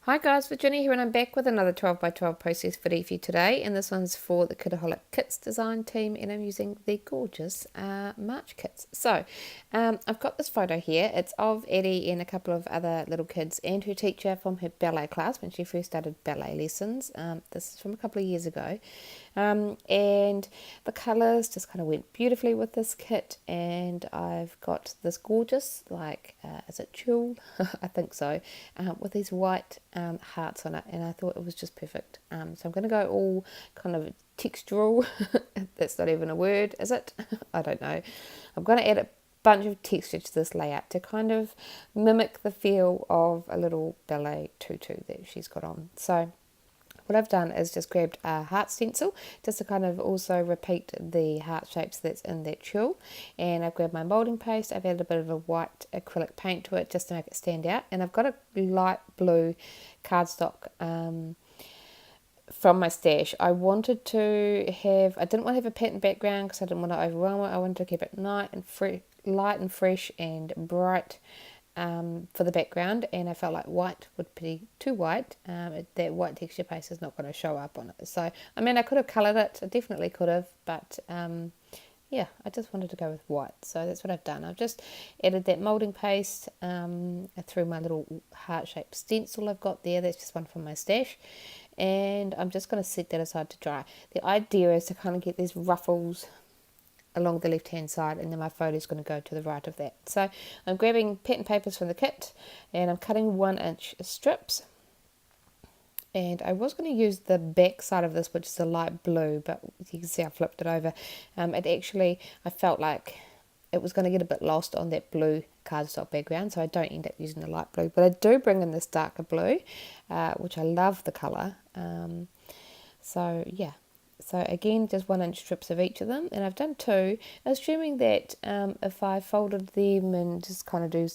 Hi guys, Virginia here and I'm back with another 12 by 12 process video for you today, and this one's for the Kitaholic Kits design team and I'm using the gorgeous March kits. So I've got this photo here. It's of Eddie and a couple of other little kids and her teacher from her ballet class when she first started ballet lessons. This is from a couple of years ago. And the colours just kind of went beautifully with this kit, and I've got this gorgeous, is it tulle? I think so, with these white hearts on it, and I thought it was just perfect. So I'm going to go all kind of textural. That's not even a word, is it? I don't know. I'm going to add a bunch of texture to this layout to kind of mimic the feel of a little ballet tutu that she's got on. So what I've done is just grabbed a heart stencil just to kind of also repeat the heart shapes that's in that tulle, and I've grabbed my moulding paste. I've added a bit of a white acrylic paint to it just to make it stand out, and I've got a light blue cardstock from my stash. I didn't want to have a pattern background because I didn't want to overwhelm it. I wanted to keep it light and fresh and bright for the background, and I felt like white would be too white. That white texture paste is not going to show up on it. So, I mean, I could have coloured it. I definitely could have, but yeah, I just wanted to go with white. So that's what I've done. I've just added that moulding paste through my little heart-shaped stencil I've got there. That's just one from my stash. And I'm just going to set that aside to dry. The idea is to kind of get these ruffles along the left hand side, and then my photo is going to go to the right of that. So I'm grabbing pattern papers from the kit and I'm cutting 1-inch strips, and I was going to use the back side of this, which is a light blue, but you can see I flipped it over. I felt like it was going to get a bit lost on that blue cardstock background, so I don't end up using the light blue, but I do bring in this darker blue, which I love the colour. So yeah, so again, just 1-inch strips of each of them, and I've done 2, assuming that if I folded them and just kind of do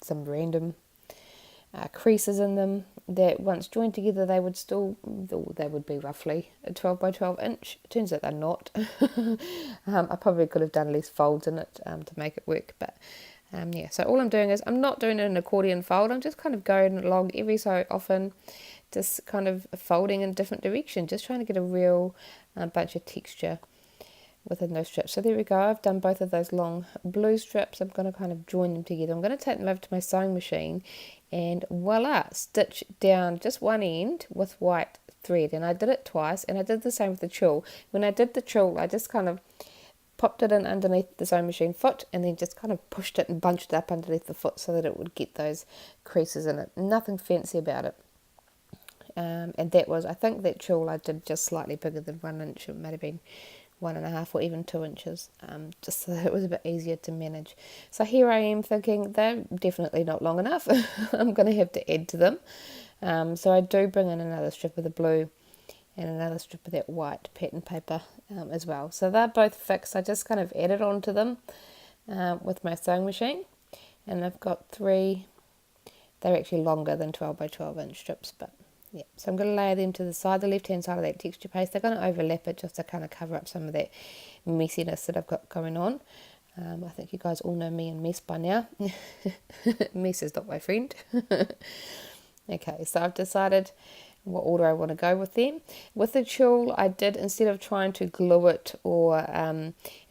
some random creases in them, that once joined together they would be roughly a 12 by 12 inch. It turns out they're not. I probably could have done less folds in it to make it work, but yeah, so all I'm doing is I'm not doing an accordion fold. I'm just kind of going along every so often, just kind of folding in different direction, just trying to get a real bunch of texture within those strips. So there we go. I've done both of those long blue strips. I'm going to kind of join them together. I'm going to take them over to my sewing machine and voila, stitch down just one end with white thread. And I did it twice, and I did the same with the tulle. When I did the tulle, I just kind of popped it in underneath the sewing machine foot and then just kind of pushed it and bunched it up underneath the foot so that it would get those creases in it. Nothing fancy about it. And that was, I think that tulle I did just slightly bigger than 1 inch. It might have been 1.5 or even 2 inches, just so that it was a bit easier to manage. So here I am thinking they're definitely not long enough. I'm going to have to add to them. So I do bring in another strip of the blue and another strip of that white pattern paper as well. So they're both fixed. I just kind of added onto them with my sewing machine, and I've got 3. They're actually longer than 12 by 12 inch strips, but yeah. So I'm going to layer them to the side, the left hand side of that texture paste. They're going to overlap it just to kind of cover up some of that messiness that I've got going on. I think you guys all know me and mess by now. Mess is not my friend. Okay, so I've decided what order I want to go with them. With the tulle, I did, instead of trying to glue it or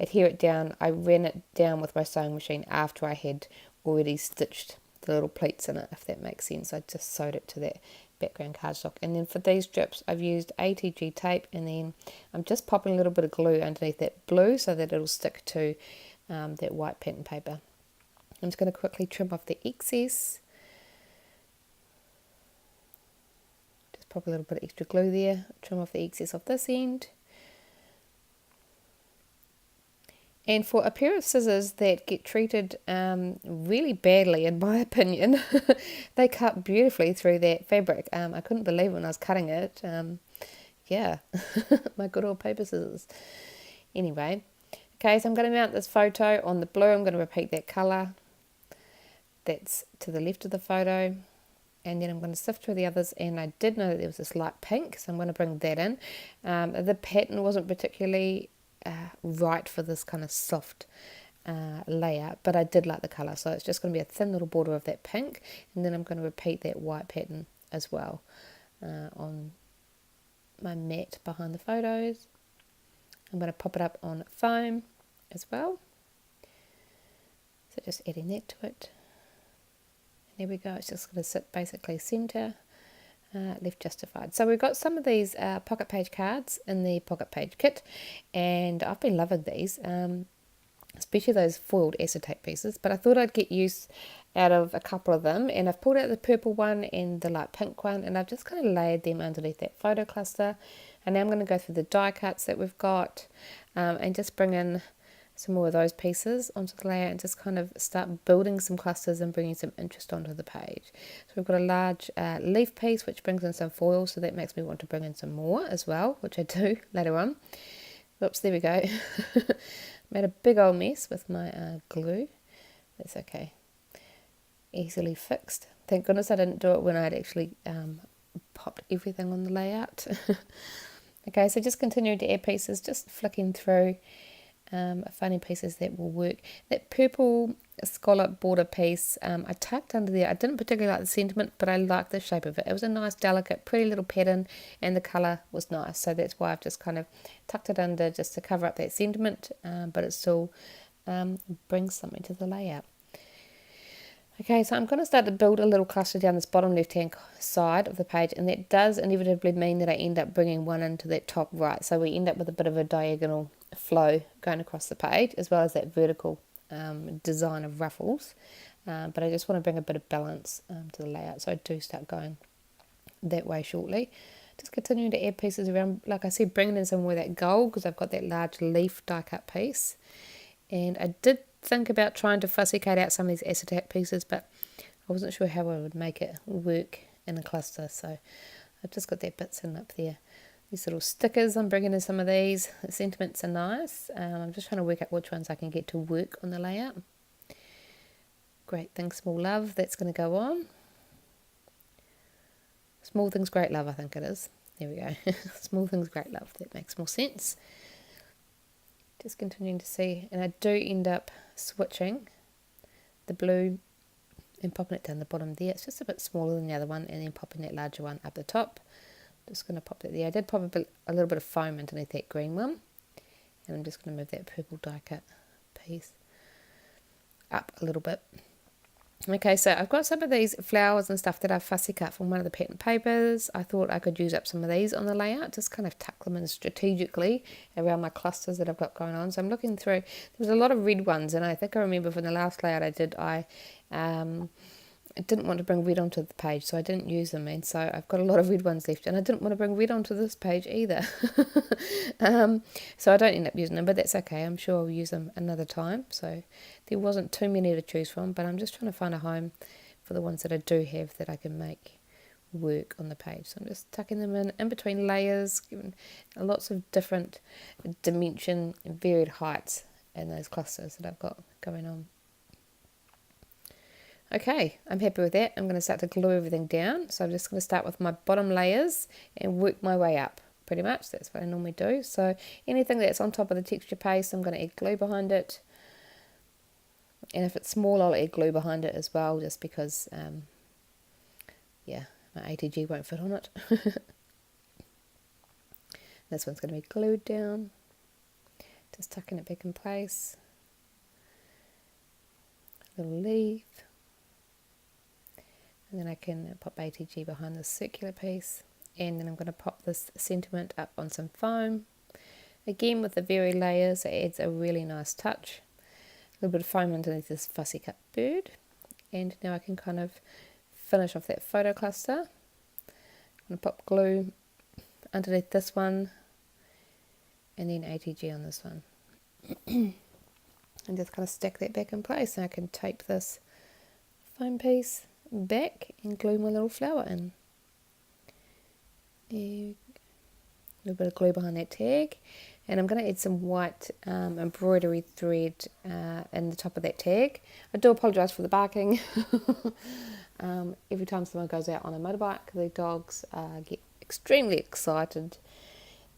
adhere it down, I ran it down with my sewing machine after I had already stitched the little pleats in it, if that makes sense. I just sewed it to that background cardstock. And then for these strips, I've used ATG tape, and then I'm just popping a little bit of glue underneath that blue so that it'll stick to that white pattern paper. I'm just going to quickly trim off the excess. Just pop a little bit of extra glue there, trim off the excess off this end. And for a pair of scissors that get treated really badly, in my opinion, they cut beautifully through that fabric. I couldn't believe it when I was cutting it. Yeah, my good old paper scissors. Anyway, okay, so I'm going to mount this photo on the blue. I'm going to repeat that colour. That's to the left of the photo. And then I'm going to sift through the others, and I did know that there was this light pink, so I'm going to bring that in. The pattern wasn't particularly right for this kind of soft layout, but I did like the colour, so it's just going to be a thin little border of that pink, and then I'm going to repeat that white pattern as well on my mat behind the photos. I'm going to pop it up on foam as well. So just adding that to it. And there we go, it's just going to sit basically centre, left justified. So we've got some of these pocket page cards in the pocket page kit, and I've been loving these, especially those foiled acetate pieces, but I thought I'd get use out of a couple of them, and I've pulled out the purple one and the light pink one, and I've just kind of layered them underneath that photo cluster. And now I'm going to go through the die cuts that we've got, and just bring in some more of those pieces onto the layout and just kind of start building some clusters and bringing some interest onto the page. So we've got a large leaf piece which brings in some foil, so that makes me want to bring in some more as well, which I do later on. Oops, there we go. Made a big old mess with my glue. That's okay. Easily fixed. Thank goodness I didn't do it when I'd actually popped everything on the layout. Okay, so just continuing to add pieces, just flicking through funny pieces that will work. That purple scallop border piece, I tucked under there. I didn't particularly like the sentiment, but I liked the shape of it. It was a nice, delicate, pretty little pattern, and the colour was nice. So that's why I've just kind of tucked it under just to cover up that sentiment, but it still brings something to the layout. Okay, so I'm going to start to build a little cluster down this bottom left-hand side of the page, and that does inevitably mean that I end up bringing one into that top right. So we end up with a bit of a diagonal flow going across the page, as well as that vertical design of ruffles. But I just want to bring a bit of balance to the layout, so I do start going that way shortly. Just continuing to add pieces around, like I said, bringing in some more of that gold, because I've got that large leaf die cut piece. And I did think about trying to fussy cut out some of these acetate pieces, but I wasn't sure how I would make it work in a cluster, so I've just got that bits in up there. These little stickers, I'm bringing in some of these. The sentiments are nice. I'm just trying to work out which ones I can get to work on the layout. Great things, small love, that's going to go on. Small things, great love, I think it is. There we go. Small things, great love, that makes more sense. Just continuing to see, and I do end up switching the blue and popping it down the bottom there. It's just a bit smaller than the other one, and then popping that larger one up the top. Just going to pop that there. I did pop a little bit of foam underneath that green one, and I'm just going to move that purple die cut piece up a little bit. Okay, so I've got some of these flowers and stuff that I've fussy cut from one of the pattern papers. I thought I could use up some of these on the layout, just kind of tuck them in strategically around my clusters that I've got going on. So I'm looking through, there was a lot of red ones, and I think I remember from the last layout I did, I didn't want to bring red onto the page, so I didn't use them, and so I've got a lot of red ones left, and I didn't want to bring red onto this page either. So I don't end up using them, but that's okay. I'm sure I'll use them another time. So there wasn't too many to choose from, but I'm just trying to find a home for the ones that I do have that I can make work on the page. So I'm just tucking them in between layers, giving lots of different dimension and varied heights in those clusters that I've got going on. Okay, I'm happy with that. I'm going to start to glue everything down. So I'm just going to start with my bottom layers and work my way up, pretty much. That's what I normally do. So anything that's on top of the texture paste, I'm going to add glue behind it. And if it's small, I'll add glue behind it as well, just because, yeah, my ATG won't fit on it. This one's going to be glued down. Just tucking it back in place. Little leaf. And then I can pop ATG behind this circular piece, and then I'm going to pop this sentiment up on some foam. Again, with the very layers, it adds a really nice touch. A little bit of foam underneath this fussy cut bird, and now I can kind of finish off that photo cluster. I'm going to pop glue underneath this one, and then ATG on this one. And just kind of stack that back in place, and I can tape this foam piece back and glue my little flower in. A little bit of glue behind that tag, and I'm going to add some white embroidery thread in the top of that tag. I do apologise for the barking. Every time someone goes out on a motorbike, the dogs get extremely excited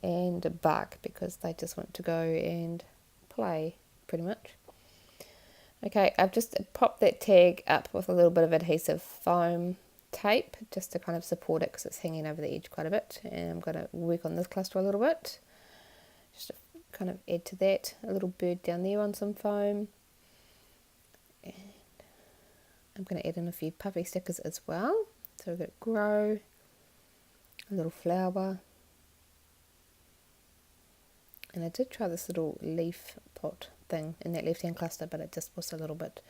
and bark because they just want to go and play, pretty much. Okay, I've just popped that tag up with a little bit of adhesive foam tape just to kind of support it because it's hanging over the edge quite a bit. And I'm going to work on this cluster a little bit, just to kind of add to that. A little bird down there on some foam. And I'm going to add in a few puffy stickers as well. So we've got grow, a little flower. And I did try this little leaf pot thing in that left-hand cluster, but it just was a little bit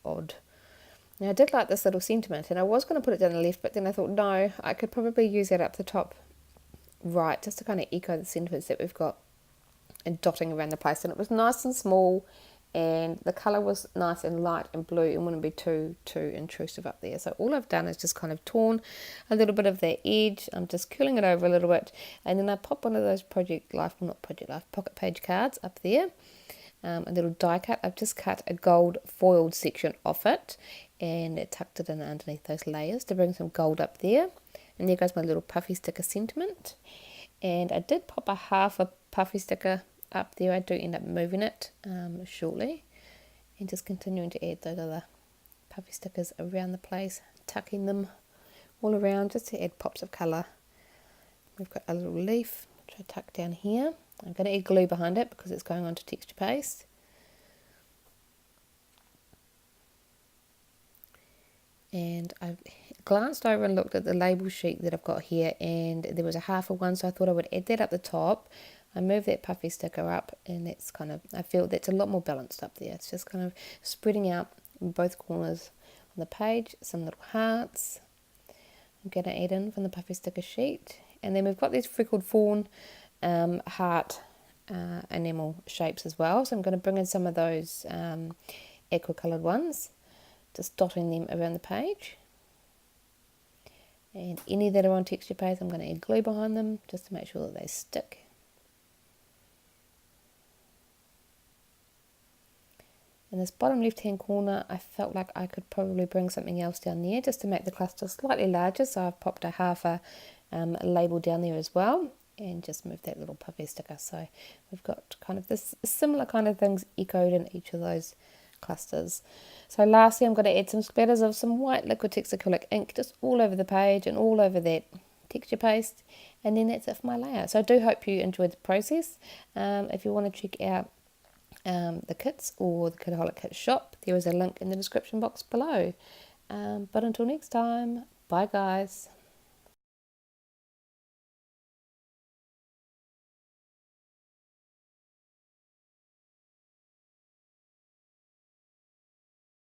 odd. Now I did like this little sentiment, and I was going to put it down the left, but then I thought, no, I could probably use that up the top right, just to kind of echo the sentiments that we've got and dotting around the place. And it was nice and small, and the colour was nice and light and blue and wouldn't be too intrusive up there. So all I've done is just kind of torn a little bit of that edge. I'm just curling it over a little bit, and then I pop one of those Project Life, well not Project Life, pocket page cards up there. A little die cut. I've just cut a gold foiled section off it and tucked it in underneath those layers to bring some gold up there. And there goes my little puffy sticker sentiment. And I did pop a half a puffy sticker up there. I do end up moving it shortly, and just continuing to add those other puffy stickers around the place, tucking them all around just to add pops of colour. We've got a little leaf which I tuck down here. I'm going to add glue behind it because it's going on to texture paste. And I've glanced over and looked at the label sheet that I've got here, and there was a half of one, so I thought I would add that up the top. I move that puffy sticker up, and that's kind of, I feel that's a lot more balanced up there. It's just kind of spreading out in both corners on the page. Some little hearts I'm going to add in from the puffy sticker sheet. And then we've got these freckled fawn heart enamel shapes as well. So I'm going to bring in some of those aqua coloured ones, just dotting them around the page. And any that are on texture paste, I'm going to add glue behind them just to make sure that they stick. In this bottom left hand corner, I felt like I could probably bring something else down there just to make the cluster slightly larger, so I've popped a half a label down there as well, and just moved that little puffy sticker. So we've got kind of this similar kind of things echoed in each of those clusters. So lastly, I'm going to add some splatters of some white liquid Kitaholic ink just all over the page and all over that texture paste, and then that's it for my layout. So I do hope you enjoyed the process. If you want to check out the kits or the Kitaholic Kits shop, there is a link in the description box below. But until next time, bye guys.